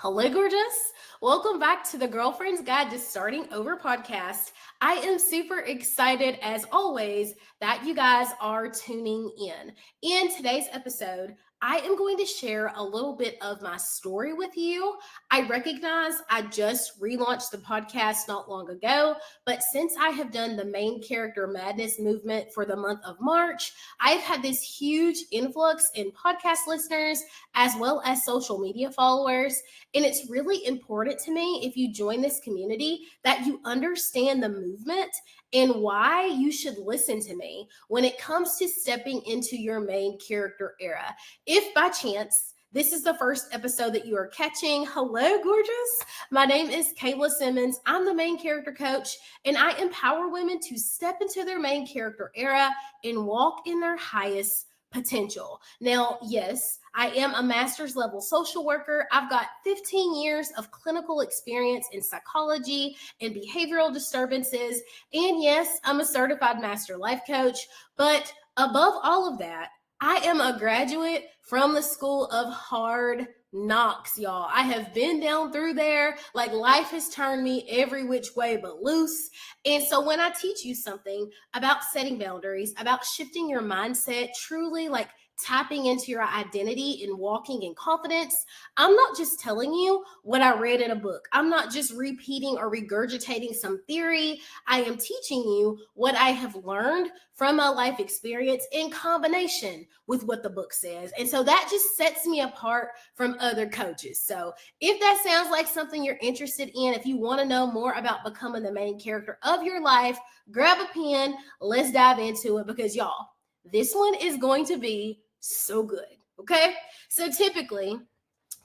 Hello, gorgeous. Welcome back to the Girlfriend's Guide to Starting Over podcast. I am super excited, as always, that you guys are tuning in. In today's episode, I am going to share a little bit of my story with you. I recognize I just relaunched the podcast not long ago, but since I have done the main character madness movement for the month of March, I've had this huge influx in podcast listeners as well as social media followers. And it's really important to me, if you join this community, that you understand the movement and why you should listen to me when it comes to stepping into your main character era. If by chance this is the first episode that you are catching, hello, gorgeous. My name is Kayla Simmons. I'm the main character coach, and I empower women to step into their main character era and walk in their highest potential. Now, yes, I am a master's level social worker. I've got 15 years of clinical experience in psychology and behavioral disturbances. And yes, I'm a certified master life coach. But above all of that, I am a graduate from the School of Hard Knocks, y'all. I have been down through there. Like, life has turned me every which way but loose. And so when I teach you something about setting boundaries, about shifting your mindset, truly like tapping into your identity and walking in confidence, I'm not just telling you what I read in a book. I'm not just repeating or regurgitating some theory. I am teaching you what I have learned from my life experience in combination with what the book says. And so that just sets me apart from other coaches. So if that sounds like something you're interested in, if you want to know more about becoming the main character of your life, grab a pen, let's dive into it, because y'all, this one is going to be so good. Okay. So typically,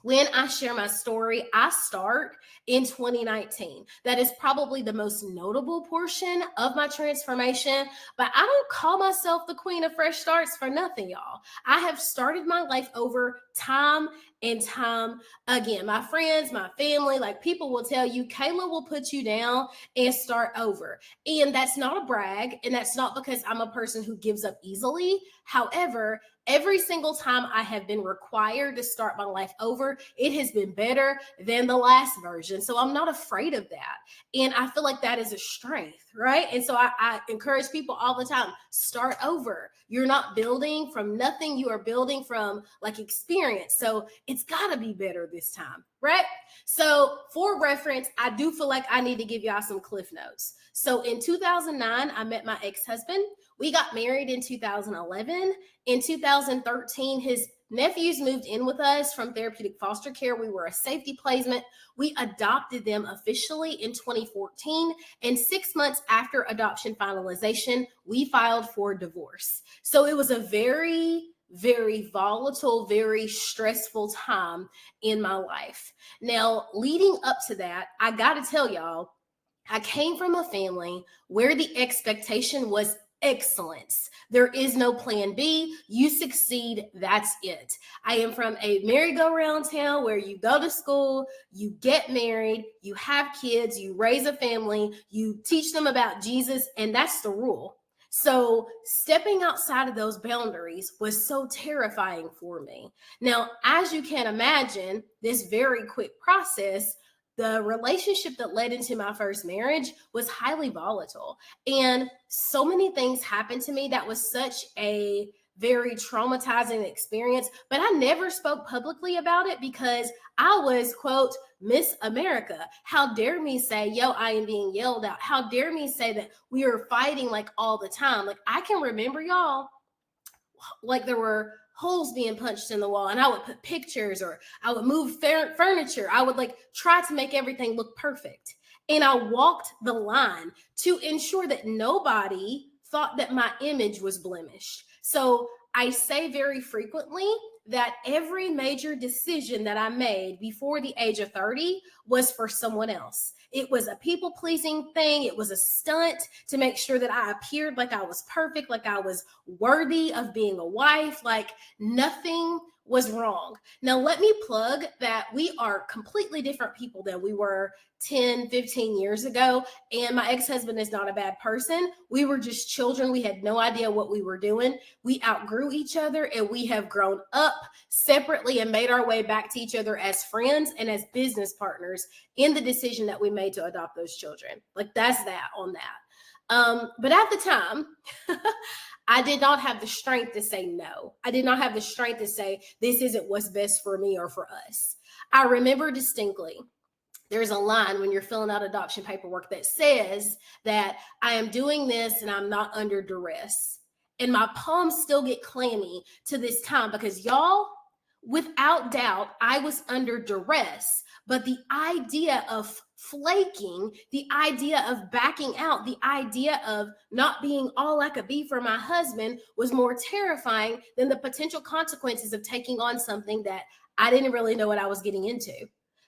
when I share my story, I start in 2019. That is probably the most notable portion of my transformation, but I don't call myself the queen of fresh starts for nothing, y'all. I have started my life over time and time again. My friends, my family, like, people will tell you, Kayla will put you down and start over. And that's not a brag, and that's not because I'm a person who gives up easily. However, every single time I have been required to start my life over, it has been better than the last version. So I'm not afraid of that. And I feel like that is a strength, right? And so I encourage people all the time, start over. You're not building from nothing. You are building from like experience. So it's got to be better this time, right? So for reference, I do feel like I need to give y'all some cliff notes. So in 2009, I met my ex-husband. We got married in 2011. In 2013, his nephews moved in with us from therapeutic foster care. We were a safety placement. We adopted them officially in 2014. And 6 months after adoption finalization, we filed for divorce. So it was a very volatile, very stressful time in my life. Now, leading up to that, I got to tell y'all, I came from a family where the expectation was excellence. There is no plan B. You succeed, that's it. I am from a merry-go-round town where you go to school, you get married, you have kids, you raise a family, you teach them about Jesus, and that's the rule. So stepping outside of those boundaries was so terrifying for me. Now, as you can imagine, this very quick process, the relationship that led into my first marriage was highly volatile. And so many things happened to me that was such a very traumatizing experience, but I never spoke publicly about it because I was, quote, Miss America. How dare me say, yo, I am being yelled at. How dare me say that we are fighting like all the time. Like, I can remember, y'all, like there were holes being punched in the wall, and I would put pictures, or I would move furniture. I would like try to make everything look perfect. And I walked the line to ensure that nobody thought that my image was blemished. So I say very frequently that every major decision that I made before the age of 30 was for someone else. It was a people-pleasing thing. It was a stunt to make sure that I appeared like I was perfect, like I was worthy of being a wife. Like, nothing was wrong. Now, let me plug that we are completely different people than we were 10, 15 years ago. And my ex-husband is not a bad person. We were just children. We had no idea what we were doing. We outgrew each other, and we have grown up separately and made our way back to each other as friends and as business partners in the decision that we made to adopt those children. Like, that's that on that. But at the time, I did not have the strength to say no. I did not have the strength to say, this isn't what's best for me or for us. I remember distinctly, there's a line when you're filling out adoption paperwork that says that I am doing this and I'm not under duress. And my palms still get clammy to this time because, y'all, without doubt, I was under duress. But the idea of flaking, the idea of backing out, the idea of not being all I could be for my husband was more terrifying than the potential consequences of taking on something that I didn't really know what I was getting into.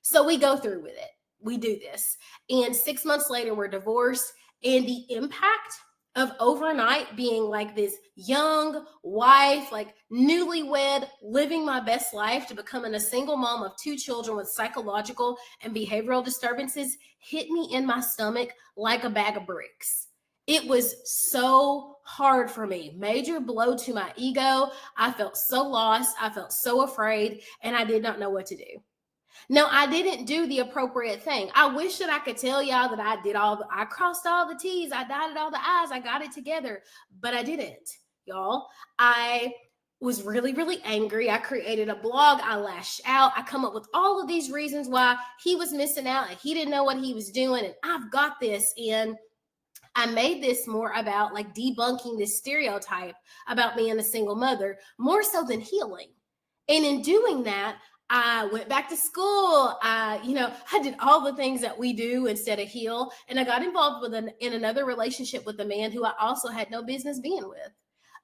So we go through with it. We do this. And 6 months later, we're divorced. And the impact of overnight being like this young wife, like newlywed, living my best life to becoming a single mom of 2 children with psychological and behavioral disturbances hit me in my stomach like a bag of bricks. It was so hard for me. Major blow to my ego. I felt so lost. I felt so afraid, and I did not know what to do. Now, I didn't do the appropriate thing. I wish that I could tell y'all that I crossed all the T's, I dotted all the I's, I got it together, but I didn't, y'all. I was really, really angry. I created a blog. I lashed out. I come up with all of these reasons why he was missing out and he didn't know what he was doing. And I've got this. And I made this more about like debunking this stereotype about being a single mother, more so than healing. And in doing that, I went back to school. I did all the things that we do instead of heal. And I got involved in another relationship with a man who I also had no business being with.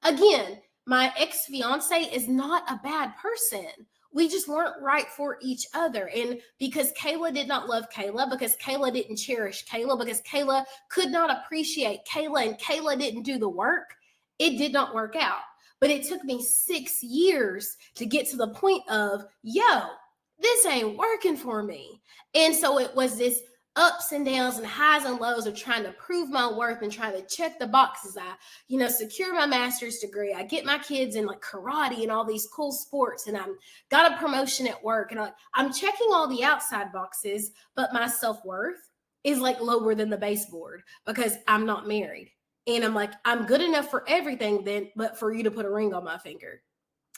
Again, my ex-fiance is not a bad person. We just weren't right for each other. And because Kayla did not love Kayla, because Kayla didn't cherish Kayla, because Kayla could not appreciate Kayla, and Kayla didn't do the work, it did not work out. But it took me 6 years to get to the point of, this ain't working for me. And so it was this ups and downs and highs and lows of trying to prove my worth and trying to check the boxes. I, secure my master's degree. I get my kids in like karate and all these cool sports, and I'm got a promotion at work, and I'm checking all the outside boxes, but my self-worth is like lower than the baseboard because I'm not married. And I'm like, I'm good enough for everything then, but for you to put a ring on my finger.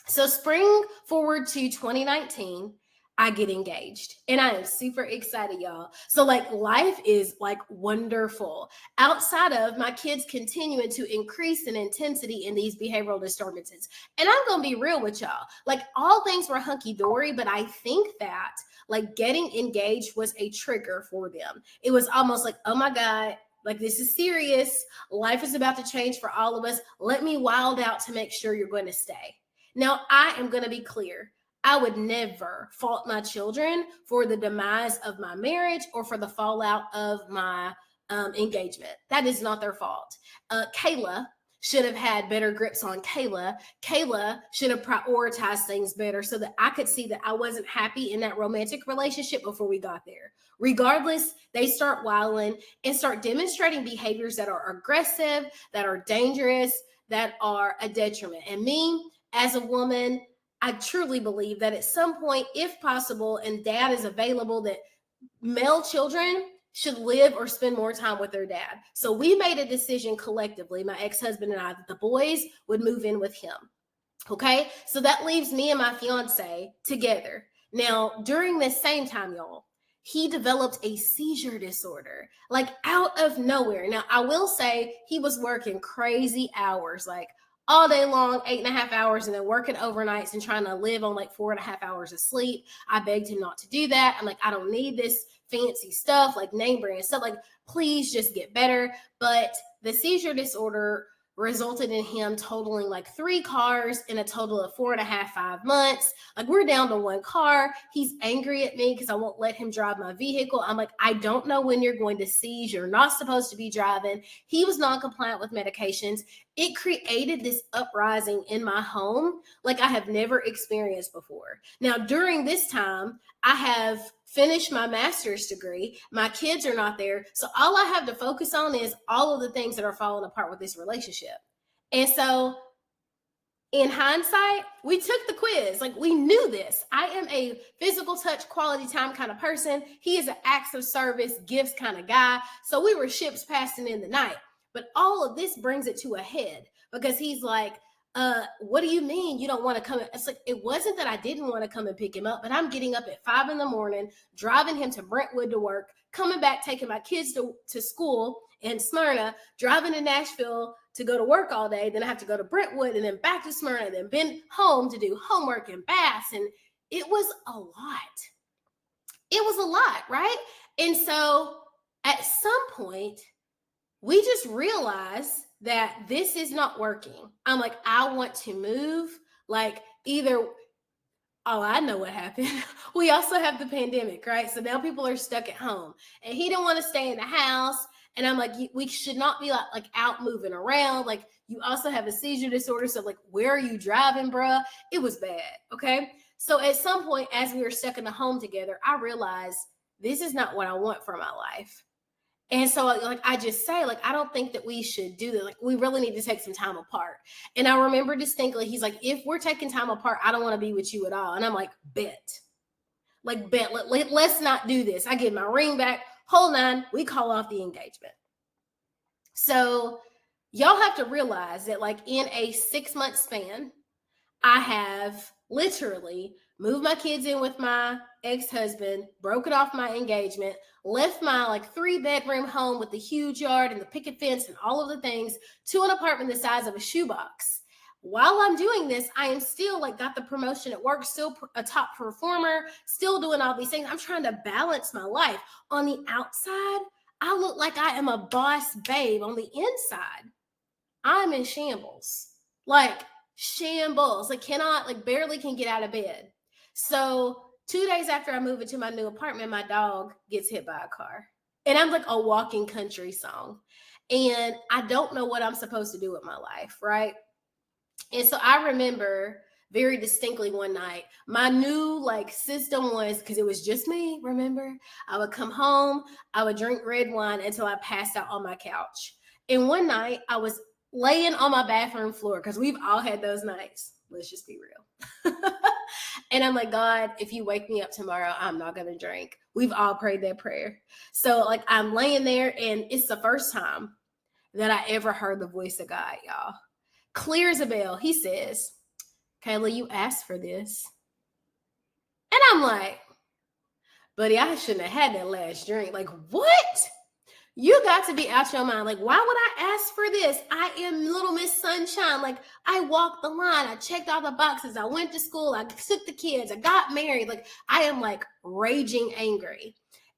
So spring forward to 2019, I get engaged, and I am super excited, y'all. So like life is like wonderful outside of my kids continuing to increase in intensity in these behavioral disturbances. And I'm going to be real with y'all. Like all things were hunky dory, but I think that like getting engaged was a trigger for them. It was almost like, oh my God, like this is serious. Life is about to change for all of us. Let me wild out to make sure you're going to stay. Now, I am going to be clear. I would never fault my children for the demise of my marriage or for the fallout of my engagement. That is not their fault. Kayla should have had better grips on Kayla. Kayla should have prioritized things better so that I could see that I wasn't happy in that romantic relationship before we got there. Regardless, they start wilding and start demonstrating behaviors that are aggressive, that are dangerous, that are a detriment. And me, as a woman, I truly believe that at some point, if possible, and dad is available, that male children should live or spend more time with their dad. So we made a decision collectively, my ex-husband and I, that the boys would move in with him. Okay, so that leaves me and my fiance together. Now, during this same time, y'all, he developed a seizure disorder, like out of nowhere. Now, I will say he was working crazy hours, like all day long, 8.5 hours, and then working overnights and trying to live on like 4.5 hours of sleep. I begged him not to do that. I'm like, I don't need this fancy stuff, like name brand stuff. Like, please just get better. But the seizure disorder resulted in him totaling like 3 cars in a total of 4.5, 5 months. Like, we're down to 1 car. He's angry at me because I won't let him drive my vehicle. I'm like, I don't know when you're going to seize. You're not supposed to be driving. He was non-compliant with medications. It created this uprising in my home like I have never experienced before. Now, during this time, I have finished my master's degree. My kids are not there. So all I have to focus on is all of the things that are falling apart with this relationship. And so in hindsight, we took the quiz. Like, we knew this. I am a physical touch, quality time kind of person. He is an acts of service, gifts kind of guy. So we were ships passing in the night. But all of this brings it to a head because he's like, what do you mean you don't want to come? It's like, it wasn't that I didn't want to come and pick him up, but I'm getting up at 5 a.m, driving him to Brentwood to work, coming back, taking my kids to school in Smyrna, driving to Nashville to go to work all day. Then I have to go to Brentwood and then back to Smyrna, and then been home to do homework and baths. And it was a lot. It was a lot, right? And so at some point, we just realized that this is not working. I'm like, I want to move. Like, either, oh, I know what happened. We also have the pandemic, right? So now people are stuck at home and he didn't want to stay in the house. And I'm like, we should not be like out moving around. Like, you also have a seizure disorder. So like, where are you driving, bruh? It was bad. Okay. So at some point, as we were stuck in the home together, I realized this is not what I want for my life. And so, like, I just say, like, I don't think that we should do that. Like, we really need to take some time apart. And I remember distinctly, he's like, if we're taking time apart, I don't want to be with you at all. And I'm like, bet. Like, bet. Let's not do this. I get my ring back. Whole 9. We call off the engagement. So y'all have to realize that, like, in a 6-month span, I have literally moved my kids in with my ex-husband, broken off my engagement, left my like 3-bedroom home with the huge yard and the picket fence and all of the things to an apartment the size of a shoebox. While I'm doing this, I am still like got the promotion at work, still a top performer, still doing all these things. I'm trying to balance my life. On the outside, I look like I am a boss babe. On the inside, I'm in shambles. Like, shambles. Like, cannot, like, barely can get out of bed. So 2 days after I move into my new apartment, my dog gets hit by a car. And I'm like a walking country song. And I don't know what I'm supposed to do with my life, right? And so I remember very distinctly one night, my new like system was, because it was just me, remember? I would come home, I would drink red wine until I passed out on my couch. And one night I was laying on my bathroom floor, because we've all had those nights. Let's just be real. And I'm like, God, if you wake me up tomorrow, I'm not going to drink. We've all prayed that prayer. So like I'm laying there, and it's the first time that I ever heard the voice of God, y'all. Clear as a bell. He says, Kayla, you asked for this. And I'm like, buddy, I shouldn't have had that last drink. Like, what? You got to be out your mind. Like, why would I ask for this? I am Little Miss Sunshine. Like, I walked the line. I checked all the boxes. I went to school. I took the kids. I got married. Like, I am like raging angry.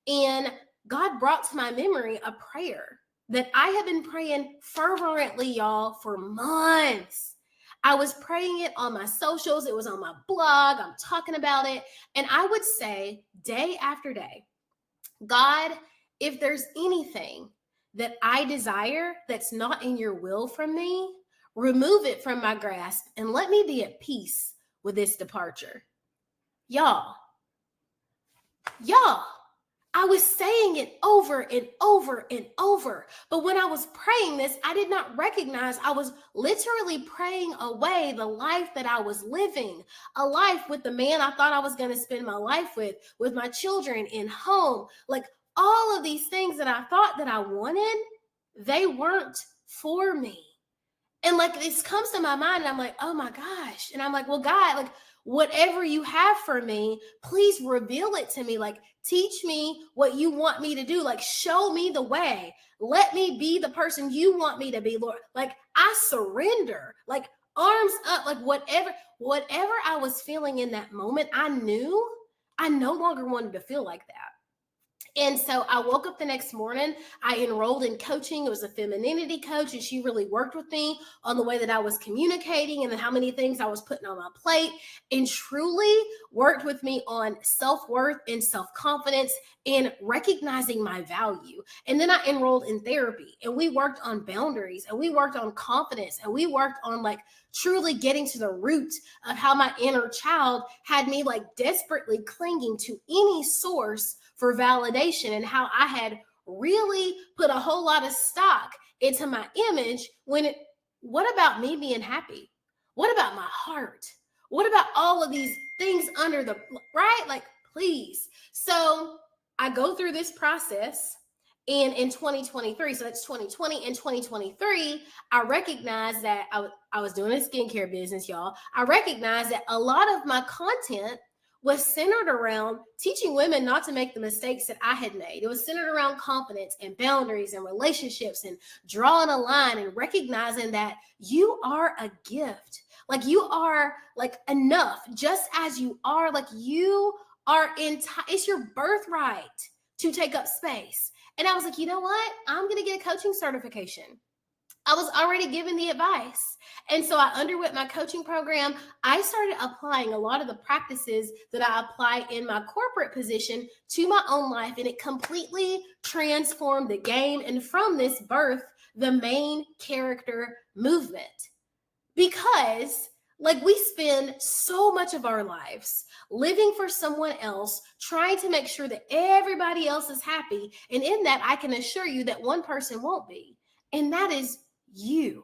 And God brought to my memory a prayer that I have been praying fervently, y'all, for months. I was praying it on my socials. It was on my blog. I'm talking about it. And I would say day after day, God, if there's anything that I desire that's not in your will from me, remove it from my grasp and let me be at peace with this departure. Y'all, I was saying it over and over and over. But when I was praying this, I did not recognize I was literally praying away the life that I was living, a life with the man I thought I was going to spend my life with my children in home. Like, all of these things that I thought that I wanted, they weren't for me. And like, this comes to my mind and I'm like, oh my gosh. And I'm like, well, God, like, whatever you have for me, please reveal it to me. Like, teach me what you want me to do. Like, show me the way. Let me be the person you want me to be, Lord. Like, I surrender, like arms up, like whatever I was feeling in that moment, I knew I no longer wanted to feel like that. And so I woke up the next morning. I enrolled in coaching. It was a femininity coach, and she really worked with me on the way that I was communicating and how many things I was putting on my plate, and truly worked with me on self-worth and self-confidence and recognizing my value. And then I enrolled in therapy, and we worked on boundaries, and we worked on confidence, and we worked on like truly getting to the root of how my inner child had me like desperately clinging to any source for validation, and how I had really put a whole lot of stock into my image what about me being happy? What about my heart? What about all of these things under the, right? Like, please. So I go through this process. And in 2023, so that's 2020 and 2023, I recognized that I was doing a skincare business, y'all. I recognized that a lot of my content was centered around teaching women not to make the mistakes that I had made. It was centered around confidence and boundaries and relationships and drawing a line and recognizing that you are a gift. Like, you are like enough just as you are. Like, you are it's your birthright to take up space. And I was like, you know what? I'm going to get a coaching certification. I was already given the advice. And so I underwent my coaching program. I started applying a lot of the practices that I apply in my corporate position to my own life, and it completely transformed the game. And from this birth, the main character movement. Because like, we spend so much of our lives living for someone else, trying to make sure that everybody else is happy. And in that, I can assure you that one person won't be, and that is you.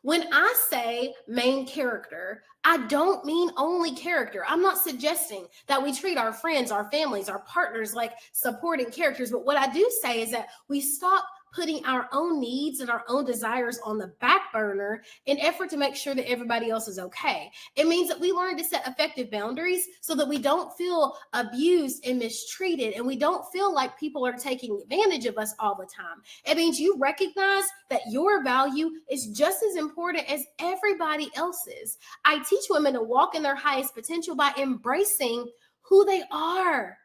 When I say main character, I don't mean only character. I'm not suggesting that we treat our friends, our families, our partners like supporting characters. But what I do say is that we stop putting our own needs and our own desires on the back burner in effort to make sure that everybody else is okay. It means that we learn to set effective boundaries so that we don't feel abused and mistreated, and we don't feel like people are taking advantage of us all the time. It means you recognize that your value is just as important as everybody else's. I teach women to walk in their highest potential by embracing who they are.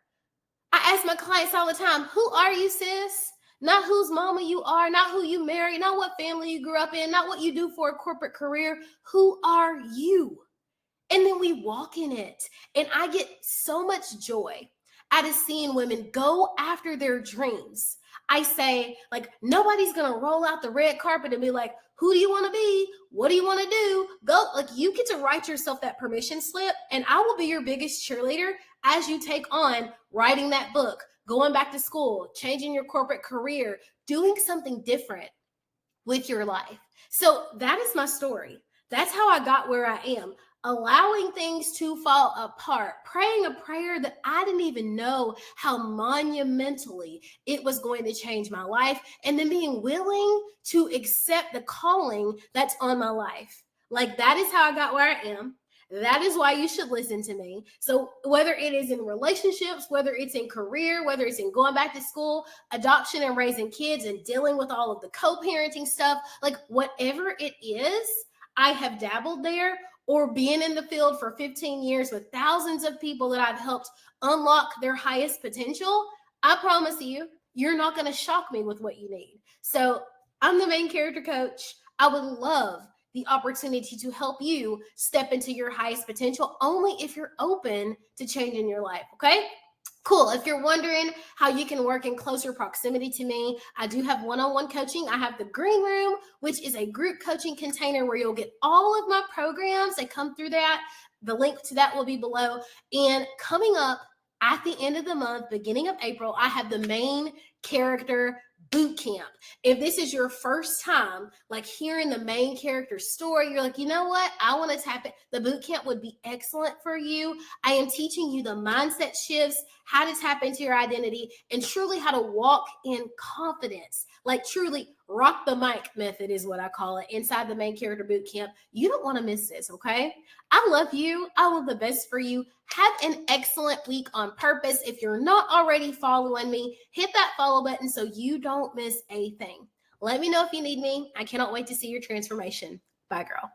I ask my clients all the time, who are you, sis? Not whose mama you are, not who you married, not what family you grew up in, not what you do for a corporate career. Who are you? And then we walk in it. And I get so much joy out of seeing women go after their dreams. I say, like, nobody's going to roll out the red carpet and be like, who do you want to be? What do you want to do? Go. Like, you get to write yourself that permission slip, and I will be your biggest cheerleader as you take on writing that book, going back to school, changing your corporate career, doing something different with your life. So that is my story. That's how I got where I am. Allowing things to fall apart, praying a prayer that I didn't even know how monumentally it was going to change my life, and then being willing to accept the calling that's on my life. Like, that is how I got where I am. That is why you should listen to me. So whether it is in relationships, whether it's in career, whether it's in going back to school, adoption and raising kids, and dealing with all of the co-parenting stuff, like, whatever it is, I have dabbled there, or being in the field for 15 years with thousands of people that I've helped unlock their highest potential. I promise you, you're not going to shock me with what you need. So I'm the main character coach. I would love the opportunity to help you step into your highest potential, only if you're open to changing your life. Okay? Cool. If you're wondering how you can work in closer proximity to me, I do have one-on-one coaching. I have the Green Room, which is a group coaching container where you'll get all of my programs that come through that. The link to that will be below. And coming up at the end of the month, beginning of April, I have the main character boot camp. If this is your first time like hearing the main character story, you're like, you know what, I want to tap it, the boot camp would be excellent for you. I am teaching you the mindset shifts, how to tap into your identity, and truly how to walk in confidence. Like, truly rock the mic method is what I call it inside the main character boot camp. You don't want to miss this. Okay? I love you. I want the best for you. Have an excellent week on purpose. If you're not already following me, hit that follow button so you don't miss a thing. Let me know if you need me. I cannot wait to see your transformation. Bye, girl.